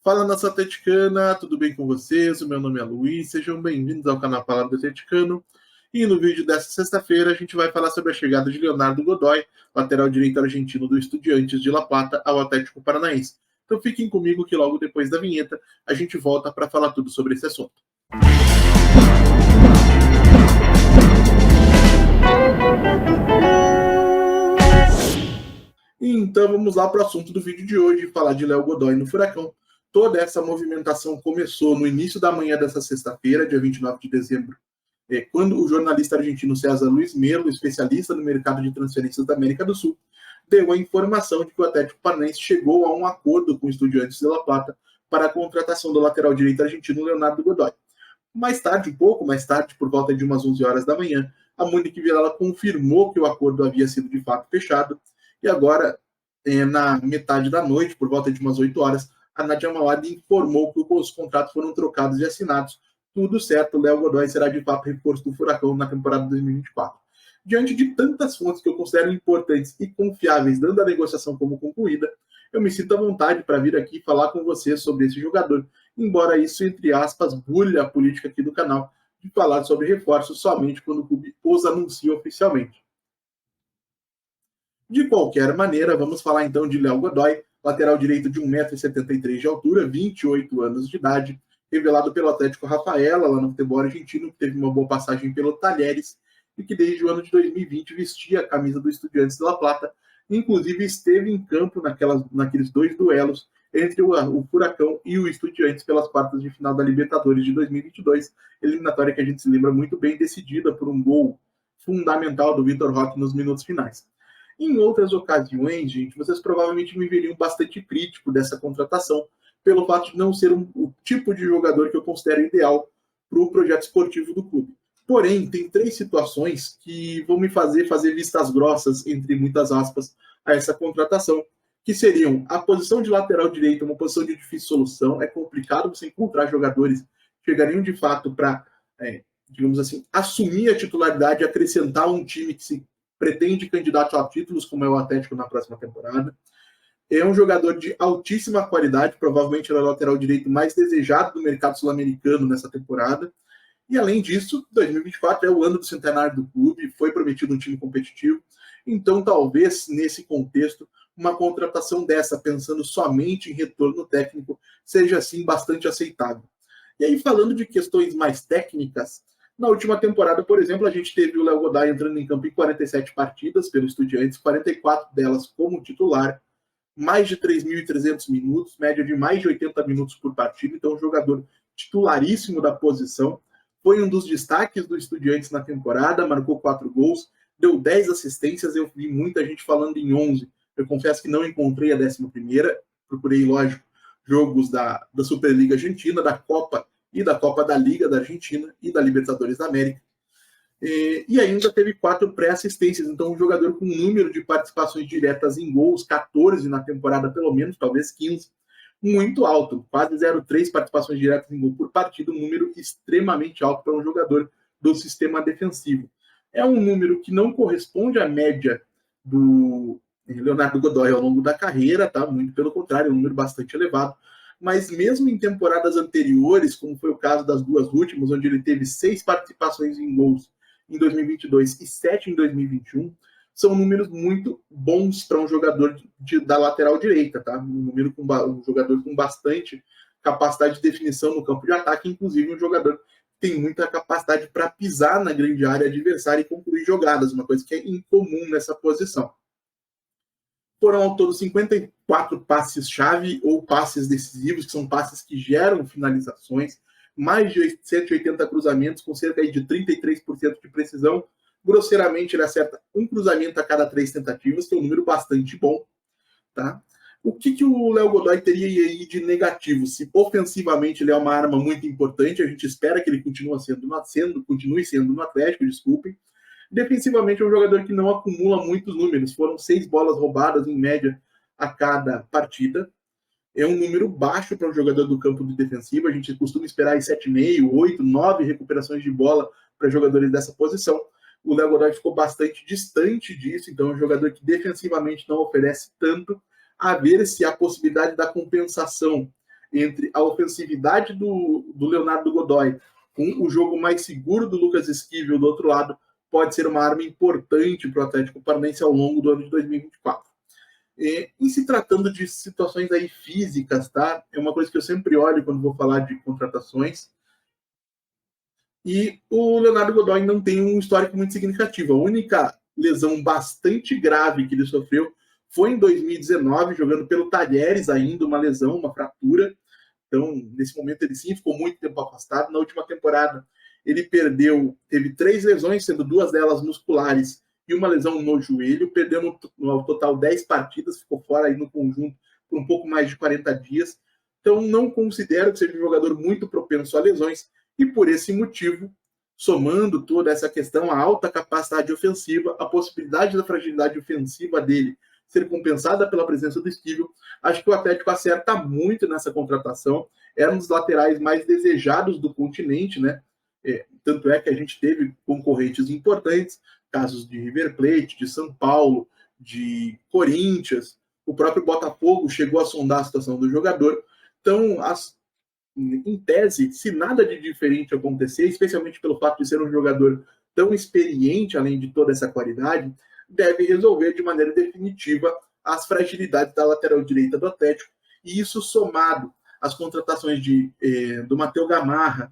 Fala, nação atleticana, tudo bem com vocês? O meu nome é Luiz, sejam bem-vindos ao canal Palavra do Atleticano. E no vídeo desta sexta-feira a gente vai falar sobre a chegada de Leonardo Godoy, lateral direito argentino do Estudiantes de La Plata, ao Atlético Paranaense. Então fiquem comigo que logo depois da vinheta a gente volta para falar tudo sobre esse assunto. Então vamos lá para o assunto do vídeo de hoje, falar de Léo Godoy no Furacão. Toda essa movimentação começou no início da manhã dessa sexta-feira, dia 29 de dezembro, quando o jornalista argentino César Luiz Melo, especialista no mercado de transferências da América do Sul, deu a informação de que o Atlético Paranaense chegou a um acordo com o Estudiantes de La Plata para a contratação do lateral direito argentino Leonardo Godoy. Mais tarde, um pouco mais tarde, por volta de umas 11 horas da manhã, a Monique Vilela confirmou que o acordo havia sido de fato fechado, e agora, na metade da noite, por volta de umas 8 horas, a Nadia Mawad informou que os contratos foram trocados e assinados. Tudo certo, Léo Godoy será de fato reforço do Furacão na temporada 2024. Diante de tantas fontes que eu considero importantes e confiáveis, dando a negociação como concluída, eu me sinto à vontade para vir aqui falar com vocês sobre esse jogador, embora isso, entre aspas, bulha a política aqui do canal, de falar sobre reforços somente quando o clube os anuncia oficialmente. De qualquer maneira, vamos falar então de Léo Godoy, lateral direito de 1,73 m de altura, 28 anos de idade, revelado pelo Atlético Rafaela, lá no futebol argentino, que teve uma boa passagem pelo Talheres e que desde o ano de 2020 vestia a camisa do Estudiantes de La Plata, inclusive esteve em campo naqueles dois duelos entre o Furacão e o Estudiantes pelas quartas de final da Libertadores de 2022, eliminatória que a gente se lembra muito bem, decidida por um gol fundamental do Vitor Roque nos minutos finais. Em outras ocasiões, gente, vocês provavelmente me veriam bastante crítico dessa contratação, pelo fato de não ser o tipo de jogador que eu considero ideal para o projeto esportivo do clube. Porém, tem 3 situações que vão me fazer vistas grossas, entre muitas aspas, a essa contratação, que seriam a posição de lateral direito, uma posição de difícil solução, é complicado você encontrar jogadores que chegariam de fato para, digamos assim, assumir a titularidade e acrescentar um time que se pretende candidato a títulos, como é o Atlético na próxima temporada. É um jogador de altíssima qualidade, provavelmente é o lateral direito mais desejado do mercado sul-americano nessa temporada. E além disso, 2024 é o ano do centenário do clube, foi prometido um time competitivo. Então, talvez, nesse contexto, uma contratação dessa, pensando somente em retorno técnico, seja, assim, bastante aceitável. E aí, falando de questões mais técnicas, na última temporada, por exemplo, a gente teve o Léo Godoy entrando em campo em 47 partidas pelo Estudiantes, 44 delas como titular, mais de 3.300 minutos, média de mais de 80 minutos por partida, então um jogador titularíssimo da posição, foi um dos destaques do Estudiantes na temporada, marcou 4 gols, deu 10 assistências, eu vi muita gente falando em 11, eu confesso que não encontrei a 11ª, procurei, lógico, jogos da Superliga Argentina, da Copa e da Copa da Liga da Argentina e da Libertadores da América. E ainda teve 4 pré-assistências, então um jogador com um número de participações diretas em gols, 14 na temporada pelo menos, talvez 15, muito alto, quase 0,3 participações diretas em gol por partida, um número extremamente alto para um jogador do sistema defensivo. É um número que não corresponde à média do Leonardo Godoy ao longo da carreira, tá? Muito pelo contrário, é um número bastante elevado, mas mesmo em temporadas anteriores, como foi o caso das 2 últimas, onde ele teve 6 participações em gols em 2022 e 7 em 2021, são números muito bons para um jogador da lateral direita, tá? Um jogador com bastante capacidade de definição no campo de ataque, inclusive um jogador que tem muita capacidade para pisar na grande área adversária e concluir jogadas, uma coisa que é incomum nessa posição. Foram ao todo 54 passes-chave ou passes decisivos, que são passes que geram finalizações, mais de 180 cruzamentos, com cerca de 33% de precisão. Grosseiramente, ele acerta um cruzamento a cada 3 tentativas, que é um número bastante bom. Tá? O que o Léo Godoy teria aí de negativo? Se ofensivamente ele é uma arma muito importante, a gente espera que ele continue sendo no Atlético, desculpem. Defensivamente é um jogador que não acumula muitos números, foram 6 bolas roubadas em média a cada partida. É um número baixo para um jogador do campo de defensivo, a gente costuma esperar 7,5, 8, 9 recuperações de bola para jogadores dessa posição. O Léo Godoy ficou bastante distante disso, então é um jogador que defensivamente não oferece tanto, a ver se a possibilidade da compensação entre a ofensividade do Leonardo Godoy com o jogo mais seguro do Lucas Esquivel do outro lado, pode ser uma arma importante para o Atlético Paranaense ao longo do ano de 2024. Em se tratando de situações aí físicas, tá? É uma coisa que eu sempre olho quando vou falar de contratações. E o Leonardo Godoy não tem um histórico muito significativo. A única lesão bastante grave que ele sofreu foi em 2019, jogando pelo Talheres ainda, uma lesão, uma fratura. Então, nesse momento, ele sim ficou muito tempo afastado. Na última temporada, ele teve 3 lesões, sendo 2 delas musculares e uma lesão no joelho, perdeu no total 10 partidas, ficou fora aí no conjunto por um pouco mais de 40 dias. Então, não considero que seja um jogador muito propenso a lesões, e por esse motivo, somando toda essa questão, a alta capacidade ofensiva, a possibilidade da fragilidade ofensiva dele ser compensada pela presença do Esquivel, acho que o Atlético acerta muito nessa contratação. Era um dos laterais mais desejados do continente, né? Tanto é que a gente teve concorrentes importantes, casos de River Plate, de São Paulo, de Corinthians, o próprio Botafogo chegou a sondar a situação do jogador. Então, em tese, se nada de diferente acontecer, especialmente pelo fato de ser um jogador tão experiente, além de toda essa qualidade, deve resolver de maneira definitiva as fragilidades da lateral direita do Atlético. E isso somado às contratações do Matheus Gamarra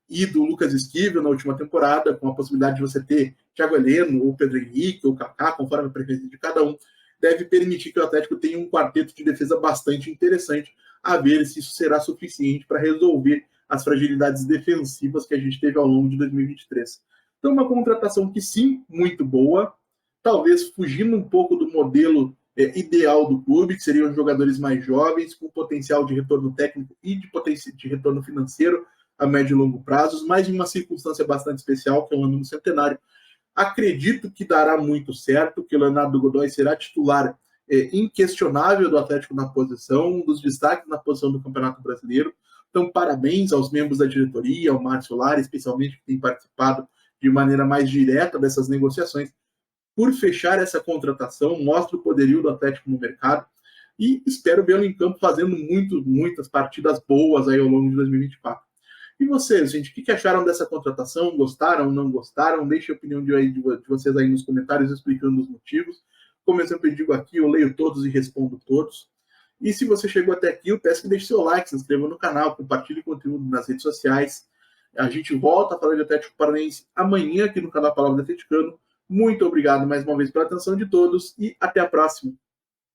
e do Lucas Esquivel na última temporada, com a possibilidade de você ter Thiago Heleno, ou Pedro Henrique, ou Kaká, conforme a preferência de cada um, deve permitir que o Atlético tenha um quarteto de defesa bastante interessante, a ver se isso será suficiente para resolver as fragilidades defensivas que a gente teve ao longo de 2023. Então, uma contratação que sim, muito boa, talvez fugindo um pouco do modelo ideal do clube, que seriam jogadores mais jovens, com potencial de retorno técnico e de retorno financeiro a médio e longo prazos, mas em uma circunstância bastante especial, que é o ano do centenário. Acredito que dará muito certo, que o Leonardo Godoy será titular inquestionável do Atlético na posição, um dos destaques na posição do Campeonato Brasileiro. Então, parabéns aos membros da diretoria, ao Márcio Lara, especialmente, que tem participado de maneira mais direta dessas negociações, por fechar essa contratação, mostra o poderio do Atlético no mercado e espero vê-lo em campo fazendo muitas partidas boas aí ao longo de 2024. E vocês, gente, o que acharam dessa contratação? Gostaram, não gostaram? Deixe a opinião de vocês aí nos comentários explicando os motivos. Como eu sempre digo aqui, eu leio todos e respondo todos. E se você chegou até aqui, eu peço que deixe seu like, se inscreva no canal, compartilhe o conteúdo nas redes sociais. A gente volta a falar de Atlético Paranaense amanhã aqui no canal Palavra do Atleticano. Muito obrigado mais uma vez pela atenção de todos e até a próxima.